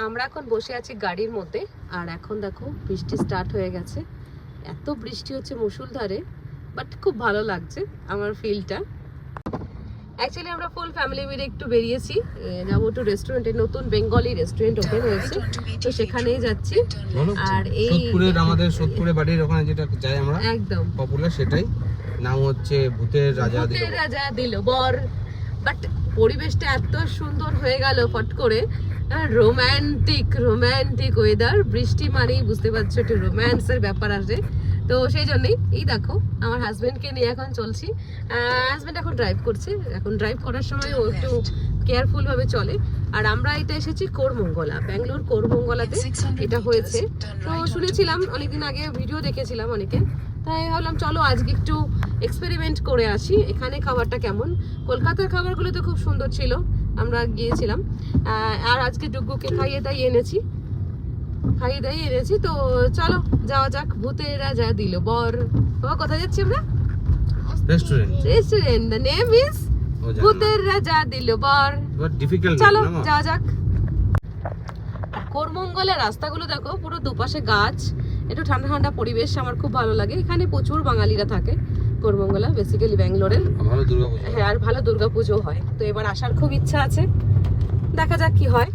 আমরা এখন বসে আছি গাড়ির মধ্যে, আর এখন দেখো বৃষ্টি স্টার্ট হয়ে গেছে। এত বৃষ্টি হচ্ছে মুষলধারে, বাট খুব ভালো লাগছে আমার ফিলটা। অ্যাকচুয়ালি আমরা ফুল ফ্যামিলি মিলে একটু বেরিয়েছি, যাবো টু রেস্টুরেন্টে, নতুন বেঙ্গলি রেস্টুরেন্ট ওপেন হয়েছে, তো সেখানেই যাচ্ছি। আর এই সোদপুরের, আমাদের সোদপুরে বাড়ির ওখানে যেটা যাই আমরা একদম পপুলার, সেটাই নাম হচ্ছে ভূতের রাজা দিল। ভূতের রাজা দিল বর। বাট পরিবেশটা এত সুন্দর হয়ে গেল ফট করে, রোম্যান্টিক রোম্যান্টিক ওয়েদার। বৃষ্টি মানেই বুঝতে পারছো একটু রোম্যান্সের ব্যাপার আসে, তো সেই জন্যই এই দেখো আমার হাজবেন্ডকে নিয়ে এখন চলছি। হাজবেন্ড এখন ড্রাইভ করছে, এখন ড্রাইভ করার সময় ও একটু কেয়ারফুল ভাবে চলে। আর আমরা এটা এসেছি কোরমঙ্গলা, ব্যাঙ্গালোর কোরমঙ্গলাতে এটা হয়েছে। তো শুনেছিলাম অনেকদিন আগে, ভিডিও দেখেছিলাম অনেকে, তাই ভাবলাম চলো আজকে একটু এক্সপেরিমেন্ট করে আসি এখানে খাবারটা কেমন। কলকাতার খাবারগুলো তো খুব সুন্দর ছিল, আমরা গিয়েছিলাম। আর আজকে ডুগ্গুকে খাইয়ে দাইয়ে এনেছি, তো চলো যাওয়া যাক। ভূতের রাজা দিল বর। বাবা কোথায় যাচ্ছি আমরা? রেস্টুরেন্ট। দ্য নেম ইজ ভূতের রাজা দিল বর। চলো যাওয়া যাক। কোরমঙ্গলের রাস্তাগুলো দেখো, পুরো দুপাশে গাছ, একটু ঠান্ডা ঠান্ডা পরিবেশ, আমার খুব ভালো লাগে। এখানে প্রচুর বাঙালিরা থাকে কোরমঙ্গলা, বেসিক্যালি ব্যাঙ্গালোরের। হ্যাঁ, আর ভালো দুর্গাপুজো হয়, তো এবার আসার খুব ইচ্ছা আছে, দেখা যাক কি হয়।